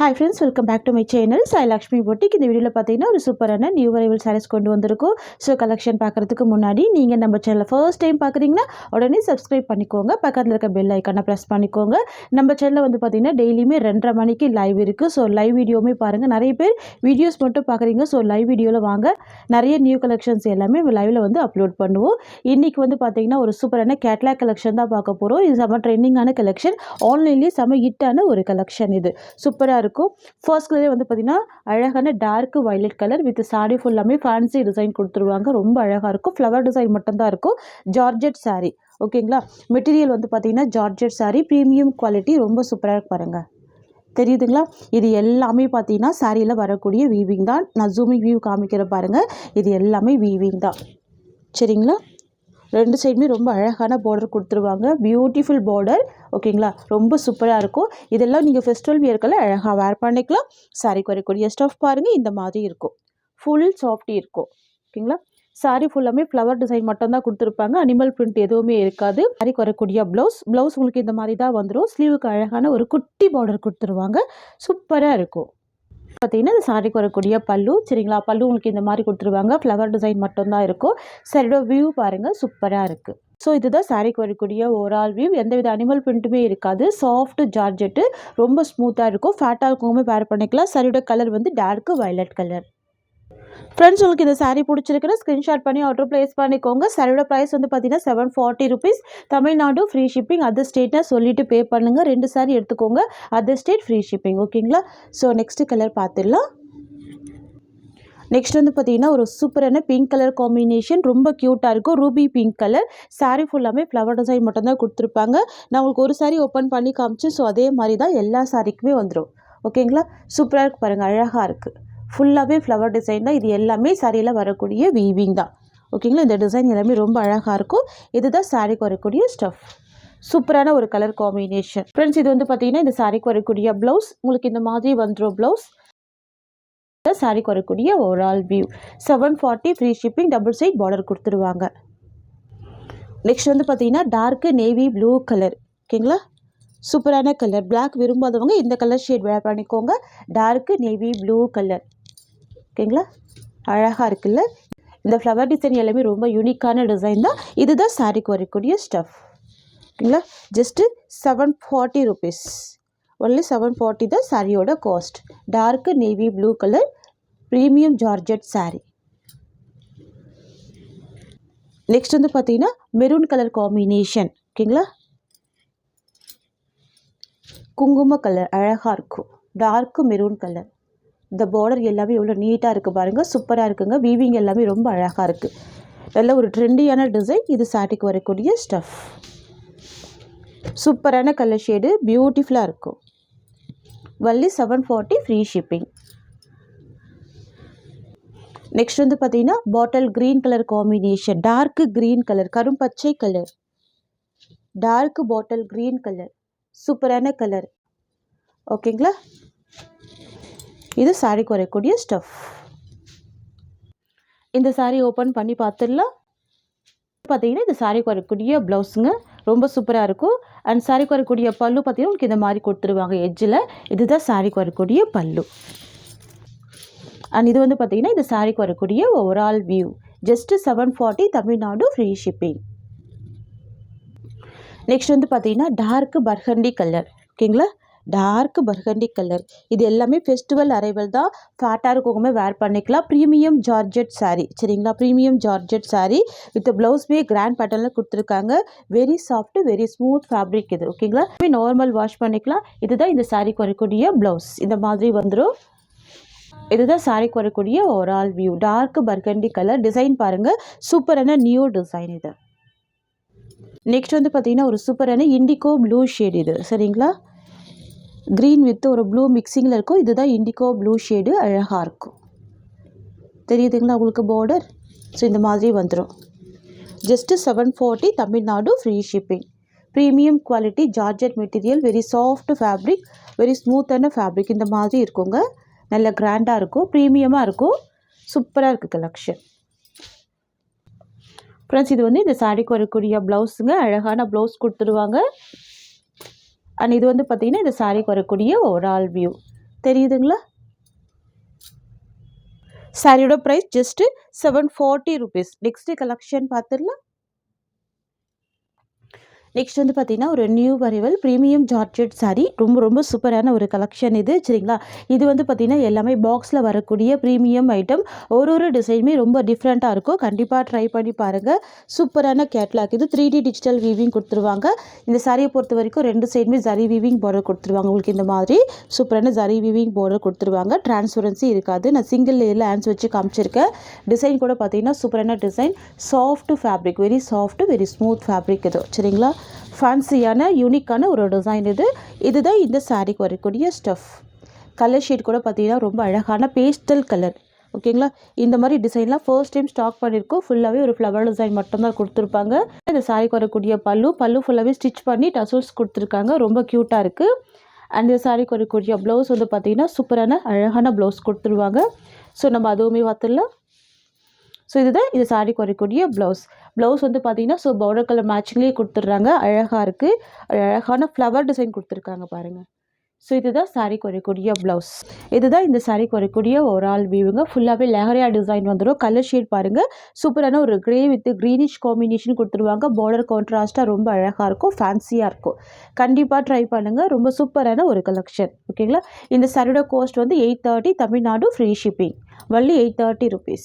Hi friends, welcome back to my channel. Sai Lakshmi Boutique. இந்த வீடியோல பாத்தீங்கன்னா ஒரு சூப்பரான நியூ அரைவல் sarees கொண்டு வந்திருக்கோம். சோ கலெக்ஷன் பார்க்கிறதுக்கு முன்னாடி நீங்க நம்ம சேனலை ஃபர்ஸ்ட் டைம் பார்க்கறீங்கன்னா உடனே Subscribe பண்ணிக்கோங்க. பக்கத்துல இருக்க பெல் ஐகானை பிரஸ் பண்ணிக்கோங்க. நம்ம சேனல்ல வந்து பாத்தீங்கன்னா டெய்லியுமே 2:30 மணிக்கு லைவ் இருக்கு. சோ லைவ் வீடியோமே பாருங்க. நிறைய பேர் வீடியோஸ் மட்டும் பார்க்கறீங்க. சோ லைவ் வீடியோல வாங்க. நிறைய நியூ கலெக்ஷன்ஸ் எல்லாமே லைவ்ல வந்து அப்லோட் பண்ணுவோம். இன்னைக்கு வந்து பாத்தீங்கன்னா ஒரு சூப்பரான கேட்லாக் கலெக்ஷன் தான் பார்க்க போறோம். இது செம ட்ரெண்டிங்கான கலெக்ஷன். ஆன்லைன்லயே செம ஹிட்டான ஒரு கலெக்ஷன் இது. சூப்பரா இருக்கும். ஃபர்ஸ்ட் கலரே வந்து பார்த்தீங்கன்னா அழகான dark violet colour with sari ஃபுல்லாமே ஃபேன்சி டிசைன் கொடுத்துருவாங்க. ரொம்ப அழகாக இருக்கும். ஃப்ளவர் டிசைன் மட்டும்தான் இருக்கும். ஜார்ஜெட் சாரி ஓகேங்களா. மெட்டீரியல் வந்து பார்த்தீங்கன்னா ஜார்ஜெட் சாரி ப்ரீமியம் குவாலிட்டி. ரொம்ப சூப்பராக இருக்கு பாருங்க. தெரியுதுங்களா? இது எல்லாமே பார்த்தீங்கன்னா சாரியில் வரக்கூடிய வீவிங் தான். நான் ஜூமிங் வியூ காமிக்கிற பாருங்க. இது எல்லாமே வீவிங் தான். சரிங்களா? ரெண்டு சைடுமே ரொம்ப அழகான பார்டர் கொடுத்துருவாங்க. பியூட்டிஃபுல் பார்டர் ஓகேங்களா. ரொம்ப சூப்பராக இருக்கும். இதெல்லாம் நீங்கள் ஃபெஸ்டிவல் வியர்க்கெல்லாம் அழகாக வேர் பண்ணிக்கலாம். சாரிக்கு வரக்கூடிய ஸ்டஃப் பாருங்கள் இந்த மாதிரி இருக்கும். ஃபுல் சாஃப்டி இருக்கும் ஓகேங்களா. சாரி ஃபுல்லாமே ஃப்ளவர் டிசைன் மட்டும்தான் கொடுத்துருப்பாங்க. அனிமல் பிரிண்ட் எதுவுமே இருக்காது. சாரிக்கு வரக்கூடிய ப்ளவுஸ் உங்களுக்கு இந்த மாதிரி தான் வந்துடும். ஸ்லீவுக்கு அழகான ஒரு குட்டி பார்டர் கொடுத்துருவாங்க. சூப்பராக இருக்கும். பார்த்தீங்கன்னா இந்த சாரிக்கு வரக்கூடிய பல்லு சரிங்களா. பல்லு உங்களுக்கு இந்த மாதிரி கொடுத்துருவாங்க. ஃப்ளவர் டிசைன் மட்டும்தான் இருக்கும். சாரியோட வியூ பாருங்கள் சூப்பராக இருக்குது. ஸோ இதுதான் சாரிக்கு வரக்கூடிய ஓவரால் வியூ. எந்தவித அனிமல் பிரிண்ட்டுமே இருக்காது. சாஃப்ட் ஜார்ஜெட்டு ரொம்ப ஸ்மூத்தாக இருக்கும். ஃபேட்டாக இருக்கவங்க வேர் பண்ணிக்கலாம். சாரியோட கலர் வந்து டார்க் வயலட் கலர். ஃப்ரெண்ட்ஸ் உங்களுக்கு இந்த சாரீ பிடிச்சிருக்குன்னா ஸ்க்ரீன்ஷாட் பண்ணி ஆர்டர் ப்ளேஸ் பண்ணிக்கோங்க. சாரியோட ப்ரைஸ் வந்து பார்த்தீங்கன்னா 740 rupees. Tamil Nadu free shipping. Other ஸ்டேட்னா சொல்லிவிட்டு பே பண்ணுங்கள். 2 சாரீ எடுத்துக்கோங்க. அதர் ஸ்டேட் ஃப்ரீ ஷிப்பிங் ஓகேங்களா. ஸோ நெக்ஸ்ட் கலர் பார்த்துடலாம். நெக்ஸ்ட் வந்து பார்த்தீங்கன்னா ஒரு சூப்பரான பிங்க் கலர் காம்பினேஷன். ரொம்ப க்யூட்டாக இருக்கும். Ruby pink colour. சாரீ ஃபுல்லாமே ஃப்ளவர் டிசைன் மட்டும்தான் கொடுத்துருப்பாங்க. நான் உங்களுக்கு ஒரு சாரீ ஓப்பன் பண்ணி காமிச்சு ஸோ அதே மாதிரி தான் எல்லா சாரீக்குமே வந்துடும் ஓகேங்களா. சூப்பராக இருக்குது பாருங்கள். அழகாக இருக்குது. ஃபுல்லாகவே ஃப்ளவர் டிசைன் தான். இது எல்லாமே சாரியில் வரக்கூடிய வீவிங் தான் ஓகேங்களா. இந்த டிசைன் எல்லாமே ரொம்ப அழகாக இருக்கும். இதுதான் சாரிக்கு வரக்கூடிய ஸ்டஃப். சூப்பரான ஒரு கலர் காம்பினேஷன். ஃப்ரெண்ட்ஸ் இது வந்து பார்த்தீங்கன்னா இந்த சாரிக்கு வரக்கூடிய ப்ளவுஸ் உங்களுக்கு இந்த மாதிரி வந்துடும். ப்ளவுஸ் சாரிக்கு வரக்கூடிய overall view. 740 free shipping. Double side border கொடுத்துருவாங்க. நெக்ஸ்ட் வந்து பார்த்தீங்கன்னா டார்க் நேவி ப்ளூ கலர் ஓகேங்களா. சூப்பரான கலர். பிளாக் விரும்பாதவங்க இந்த கலர் ஷேட் வேர் பண்ணிக்கோங்க. டார்க் நேவி ப்ளூ கலர் ஓகேங்களா. அழகாக இருக்குல்ல. இந்த ஃப்ளவர் டிசைன் எல்லாமே ரொம்ப யூனிக்கான டிசைன் தான். இதுதான் சாரிக்கு வரக்கூடிய ஸ்டஃப் ஓகேங்களா. Just 740 rupees. ஒன்லி 740 தான் சாரியோட cost. Dark navy blue colour premium georgette sari. Next வந்து பார்த்தீங்கன்னா மெரூன் கலர் காம்பினேஷன் ஓகேங்களா. குங்கும கலர் அழகாக இருக்கும். Dark maroon colour. இந்த பார்டர் எல்லாமே எவ்வளோ நீட்டாக இருக்குது பாருங்கள். சூப்பராக இருக்குங்க. வீவிங் எல்லாமே ரொம்ப அழகாக இருக்குது. நல்ல ஒரு ட்ரெண்டியான டிசைன். இது சாரிக்கு வரக்கூடிய ஸ்டஃப். சூப்பரான கலர் ஷேடு. பியூட்டிஃபுல்லாக இருக்கும். Valli 740 free shipping. நெக்ஸ்ட் வந்து பார்த்தீங்கன்னா bottle green colour combination. Dark green colour. கரும்பச்சை colour. Dark bottle green colour. சூப்பரான கலர் ஓகேங்களா. இது சாரிக்கு வரக்கூடிய ஸ்டஃப். இந்த சாரீ ஓப்பன் பண்ணி பார்த்துடலாம். பார்த்தீங்கன்னா இந்த சாரிக்கு வரக்கூடிய ப்ளவுஸுங்க ரொம்ப சூப்பராக இருக்கும். அண்ட் சாரிக்கு வரக்கூடிய பல்லு பார்த்தீங்கன்னா உங்களுக்கு இந்த மாதிரி கொடுத்துருவாங்க எட்ஜில். இதுதான் சாரிக்கு வரக்கூடிய பல்லு. அண்ட் இது வந்து பார்த்தீங்கன்னா இந்த சாரிக்கு வரக்கூடிய overall view. Just 740 Tamil Nadu free shipping. Next வந்து பார்த்தீங்கன்னா டார்க் பர்கண்டி கலர் ஓகேங்களா. Dark burgundy colour. இது எல்லாமே ஃபெஸ்டிவல் அரைவல் தான். ஃபேட்டாக இருக்கவங்க வேர் பண்ணிக்கலாம். ப்ரீமியம் ஜார்ஜெட் சாரீ சரிங்களா. ப்ரீமியம் ஜார்ஜெட் சாரீ வித் ப்ளவுஸ்மே கிராண்ட் பேட்டர்னில் கொடுத்துருக்காங்க. Very soft very smooth fabric இது ஓகேங்களா. நார்மல் வாஷ் பண்ணிக்கலாம். இதுதான் இந்த சாரிக்கு வரக்கூடிய ப்ளவுஸ். இந்த மாதிரி வந்துடும். இதுதான் சாரிக்கு வரக்கூடிய overall view. Dark burgundy colour. Design பாருங்கள். சூப்பரான நியூ டிசைன் இது. நெக்ஸ்ட் வந்து பார்த்தீங்கன்னா ஒரு சூப்பரான இண்டிகோ ப்ளூ ஷேட் இது சரிங்களா. க்ரீன் வித் ஒரு ப்ளூ மிக்சிங்கில் இருக்கும். இதுதான் இண்டிகோ ப்ளூ ஷேடு. அழகாக இருக்கும். தெரியுதுங்களா உங்களுக்கு பார்டர். ஸோ இந்த மாதிரி வந்துடும். Just 740 Tamil Nadu free shipping. Premium quality georgette material. Very soft fabric. Very ஸ்மூத்தான ஃபேப்ரிக். இந்த மாதிரி இருக்குங்க. நல்ல கிராண்டாக இருக்கும். ப்ரீமியமாக இருக்கும். சூப்பராக இருக்குது கலெக்ஷன். ஃப்ரெண்ட்ஸ் இது வந்து இந்த சாரிக்கு வரக்கூடிய ப்ளவுஸுங்க. அழகான ப்ளவுஸ் கொடுத்துருவாங்க. அண்ட் இது வந்து பார்த்தீங்கன்னா இந்த சாரிக்கு வரக்கூடிய ஓவரால் வியூ. தெரியுதுங்களா? சாரியோட price just 740 rupees. Next collection பார்த்துடலாம். நெக்ஸ்ட் வந்து பார்த்தீங்கன்னா ஒரு new arrival premium georgette sari. ரொம்ப ரொம்ப சூப்பரான ஒரு கலெக்ஷன் இது, சரிங்களா? இது வந்து பார்த்தீங்கன்னா எல்லாமே பாக்ஸில் வரக்கூடிய ப்ரீமியம் ஐட்டம். ஒரு டிசைனுமே ரொம்ப டிஃப்ரெண்ட்டாக இருக்கும். கண்டிப்பாக ட்ரை பண்ணி பாருங்கள். சூப்பரான கேட்லாக் இது. 3D டிஜிட்டல் வீவிங் கொடுத்துருவாங்க. இந்த சாரியை பொறுத்த வரைக்கும் 2 சைடுமே ஜரி வீவிங் பார்டர் கொடுத்துருவாங்க. உங்களுக்கு இந்த மாதிரி சூப்பரான ஜரி வீவிங் பார்டர் கொடுத்துருவாங்க. டிரான்ஸ்பரன்சி இருக்காது. நான் சிங்கிள் லேயரில் ஹேண்ட்ஸ் வச்சு காமிச்சிருக்கேன். டிசைன் கூட பார்த்தீங்கன்னா சூப்பரான design. Soft fabric, very soft, very smooth fabric இது, சரிங்களா? ஃபேன்சியான யூனிக்கான ஒரு டிசைன் இது. இதுதான் இந்த சாரீக்கு வரக்கூடிய ஸ்டஃப். கலர் ஷேட் கூட பார்த்தீங்கன்னா ரொம்ப அழகான பேஸ்டல் கலர். ஓகேங்களா? இந்த மாதிரி டிசைன்லாம் ஃபர்ஸ்ட் டைம் ஸ்டாக் பண்ணியிருக்கோம். ஃபுல்லாகவே ஒரு ஃப்ளவர் டிசைன் மட்டும்தான் கொடுத்துருப்பாங்க. இந்த சாரீக்கு வரக்கூடிய பல்லு ஃபுல்லாகவே ஸ்டிச் பண்ணி டசல்ஸ் கொடுத்துருக்காங்க. ரொம்ப க்யூட்டாக இருக்குது. அண்ட் இந்த சாரீக்கு வரக்கூடிய ப்ளவுஸ் வந்து பார்த்திங்கன்னா சூப்பரான அழகான ப்ளவுஸ் கொடுத்துருவாங்க. ஸோ நம்ம அதுவுமே பார்த்துடலாம். ஸோ இதுதான் இந்த சாரீக்கு வரக்கூடிய ப்ளவுஸ் வந்து பார்த்தீங்கன்னா ஸோ பார்டர் கலர் மேட்சிங்லேயே கொடுத்துட்றாங்க. அழகாக இருக்குது. அழகான ஃப்ளவர் டிசைன் கொடுத்துருக்காங்க பாருங்கள். ஸோ இதுதான் சாரீக்கு வரக்கூடிய ப்ளவுஸ். இதுதான் இந்த சாரீக்கு வரக்கூடிய ஓவரால் வியூங்க. ஃபுல்லாகவே லெஹரியா டிசைன் வந்துடும். கலர் ஷேட் பாருங்கள். சூப்பரான ஒரு கிரே வித் க்ரீனிஷ் காம்பினேஷன் கொடுத்துருவாங்க. பார்டர் கான்ட்ராஸ்ட்டாக ரொம்ப அழகாக இருக்கும். ஃபேன்சியாக இருக்கும். கண்டிப்பாக ட்ரை பண்ணுங்கள். ரொம்ப சூப்பரான ஒரு கலெக்ஷன். ஓகேங்களா? இந்த சாரியோட காஸ்ட் வந்து 830 Tamil Nadu, free shipping. Only 830 rupees.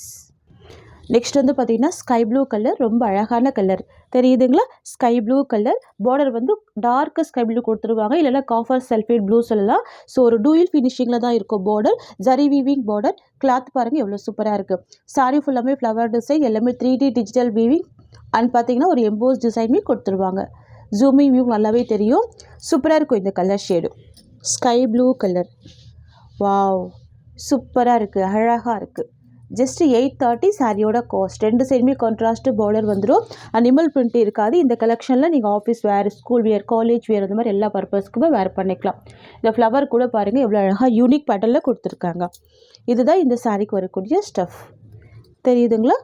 Next வந்து பார்த்தீங்கன்னா ஸ்கை ப்ளூ கலர். ரொம்ப அழகான கலர் தெரியுதுங்களா? Sky blue colour. பார்டர் வந்து டார்க் ஸ்கை ப்ளூ கொடுத்துருவாங்க. இல்லைனா காஃபர் சல்ஃபேட் ப்ளூ சொல்லலாம். ஸோ ஒரு டூயில் ஃபினிஷிங்கில் தான் இருக்கும் border. Zari weaving border. Cloth பாருங்கள் எவ்வளோ சூப்பராக இருக்குது. சாரீ ஃபுல்லாமே ஃப்ளவர் டிசைன். எல்லாமே 3D டிஜிட்டல் வீவிங். அண்ட் பார்த்தீங்கன்னா ஒரு எம்போஸ் டிசைனுமே கொடுத்துருவாங்க. ஜூமிங் வியூ நல்லாவே தெரியும். சூப்பராக இருக்கும் இந்த colour shade. Sky blue colour. Wow, சூப்பராக இருக்குது. அழகாக இருக்குது. ஜஸ்ட் 830 சாரியோட காஸ்ட். 2 சைடுமே கான்ட்ராஸ்ட் பார்டர் வந்துடும். அனிமல் பிரிண்ட் இருக்காது. இந்த கலெக்ஷனில் நீங்கள் office wear, school wear, college wear அந்த மாதிரி எல்லா பர்பஸ்க்குமே வேர் பண்ணிக்கலாம். இந்த ஃப்ளவர் கூட பாருங்கள் எவ்வளோ அழகாக யூனிக் பேட்டர்னில் கொடுத்துருக்காங்க. இதுதான் இந்த சாரிக்கு வரக்கூடிய ஸ்டஃப். தெரியுதுங்களா?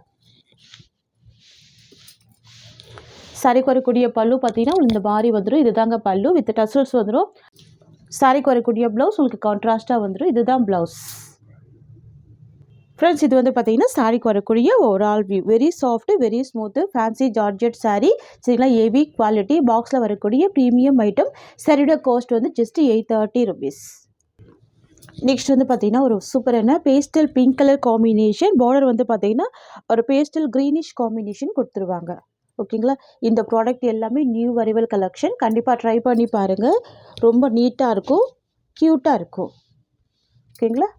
சாரிக்கு வரக்கூடிய பல்லு பார்த்தீங்கன்னா இந்த மாதிரி வந்துடும். இதுதாங்க பல்லு வித் டசல்ஸ் வந்துடும். சாரிக்கு வரக்கூடிய ப்ளவுஸ் உங்களுக்கு கான்ட்ராஸ்ட்டாக வந்துடும். இதுதான் ப்ளவுஸ். ஃப்ரெண்ட்ஸ், இது வந்து பார்த்தீங்கன்னா சாரிக்கு வரக்கூடிய overall view. Very soft, very smooth, fancy georgette sari, சரிங்களா? ஹெவி குவாலிட்டி, பாக்ஸில் வரக்கூடிய ப்ரீமியம் ஐட்டம். சாரியோட காஸ்ட் வந்து ஜஸ்ட் 830 rupees. நெக்ஸ்ட் வந்து பார்த்தீங்கன்னா ஒரு சூப்பரான pastel pink colour combination. Border வந்து பார்த்தீங்கன்னா ஒரு பேஸ்டல் க்ரீனிஷ் காம்பினேஷன் கொடுத்துருவாங்க. ஓகேங்களா? இந்த ப்ராடக்ட் எல்லாமே நியூ அரைவல் கலெக்ஷன். கண்டிப்பாக ட்ரை பண்ணி பாருங்கள். ரொம்ப நீட்டாக இருக்கும், க்யூட்டாக இருக்கும். ஓகேங்களா?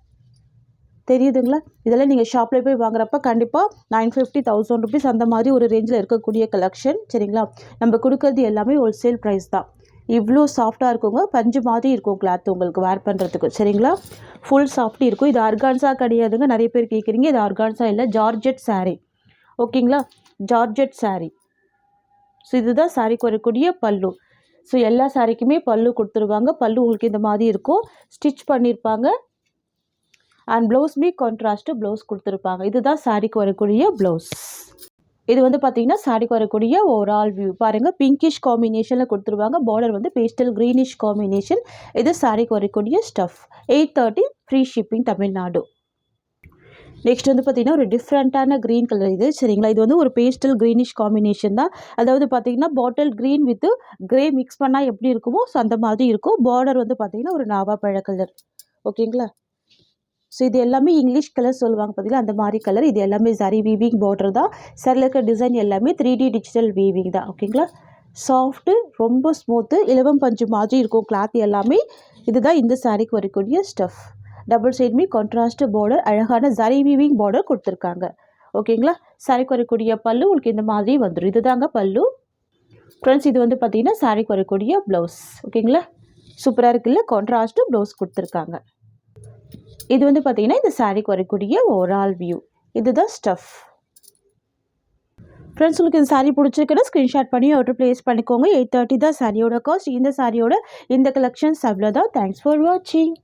தெரியுதுங்களா? இதெல்லாம் நீங்கள் ஷாப்பில் போய் வாங்குறப்ப கண்டிப்பாக 950-1000 rupees அந்த மாதிரி ஒரு ரேஞ்சில் இருக்கக்கூடிய கலெக்ஷன், சரிங்களா? நம்ம கொடுக்கறது எல்லாமே ஹோல்சேல் ப்ரைஸ் தான். இவ்வளோ சாஃப்டாக இருக்குங்க. பஞ்சு மாதிரி இருக்கும் கிளாத் உங்களுக்கு வேர் பண்ணுறதுக்கு, சரிங்களா? ஃபுல் சாஃப்டி இருக்கும். இது ஆர்கான்ஸா கிடையாதுங்க. நிறைய பேர் கேட்குறீங்க. இது ஆர்கான்ஸா இல்லை, ஜார்ஜெட் சாரீ. ஓகேங்களா? ஜார்ஜெட் சாரீ. ஸோ இதுதான் சாரீக்கு வரக்கூடிய பல்லு. ஸோ எல்லா சாரீக்குமே பல்லு கொடுத்துருவாங்க. பல்லு உங்களுக்கு இந்த மாதிரி இருக்கும். ஸ்டிச் பண்ணியிருப்பாங்க. அண்ட் ப்ளவுஸ்மே கான்ட்ராஸ்ட்டு ப்ளவுஸ் கொடுத்துருப்பாங்க. இதுதான் சாரீக்கு வரக்கூடிய ப்ளவுஸ். இது வந்து பார்த்தீங்கன்னா சாரீக்கு வரக்கூடிய ஓவரால் வியூ பாருங்கள். பிங்கிஷ் காம்பினேஷனில் கொடுத்துருவாங்க. பார்டர் வந்து பேஸ்டல் க்ரீனிஷ் காம்பினேஷன். இது சாரீக்கு வரக்கூடிய stuff. 830 free shipping Tamil Nadu. Next வந்து பார்த்தீங்கன்னா ஒரு டிஃப்ரெண்ட்டான க்ரீன் கலர் இது, சரிங்களா? இது வந்து ஒரு பேஸ்டல் க்ரீனிஷ் காம்பினேஷன் தான். அதாவது பார்த்தீங்கன்னா bottle green with grey mix பண்ணால் எப்படி இருக்குமோ ஸோ அந்த மாதிரி இருக்கும். பார்டர் வந்து பார்த்தீங்கன்னா ஒரு நாவாப்பழ கலர். ஓகேங்களா? ஸோ இது எல்லாமே இங்கிலீஷ் கலர் சொல்லுவாங்க பார்த்தீங்களா, அந்த மாதிரி கலர். இது எல்லாமே ஜரி வீவிங் பார்டர் தான். சரியில் இருக்க டிசைன் எல்லாமே 3D டிஜிட்டல் வீவிங் தான். ஓகேங்களா? சாஃப்ட்டு, ரொம்ப ஸ்மூத்து, இலவம் பஞ்சு மாதிரி இருக்கும் கிளாத் எல்லாமே. இதுதான் இந்த சாரீக்கு வரக்கூடிய ஸ்டஃப். டபுள் சைடுமே கான்ட்ராஸ்ட் பார்டர், அழகான ஜரி வீவிங் பார்டர் கொடுத்துருக்காங்க. ஓகேங்களா? சாரீக்கு வரக்கூடிய பல்லு உங்களுக்கு இந்த மாதிரி வந்துடும். இதுதாங்க பல்லு. ஃப்ரெண்ட்ஸ், இது வந்து பார்த்தீங்கன்னா சாரீக்கு வரக்கூடிய ப்ளவுஸ். ஓகேங்களா? சூப்பராக இருக்குல்ல? கான்ட்ராஸ்ட்டு ப்ளவுஸ் கொடுத்துருக்காங்க. இது வந்து பார்த்தீங்கன்னா இந்த சாரீக்கு வரக்கூடிய ஓவரால் வியூ. இதுதான் ஸ்டஃப். ஃப்ரெண்ட்ஸ், உங்களுக்கு இந்த சாரீ பிடிச்சிருக்குன்னா ஸ்க்ரீன்ஷாட் பண்ணி ஆர்டர் ப்ளேஸ் பண்ணிக்கோங்க. 830 தான் சாரியோட காஸ்ட். இந்த சாரியோட இந்த கலெக்ஷன்ஸ் அவ்வளோதான். தேங்க்ஸ் ஃபார் வாட்சிங்.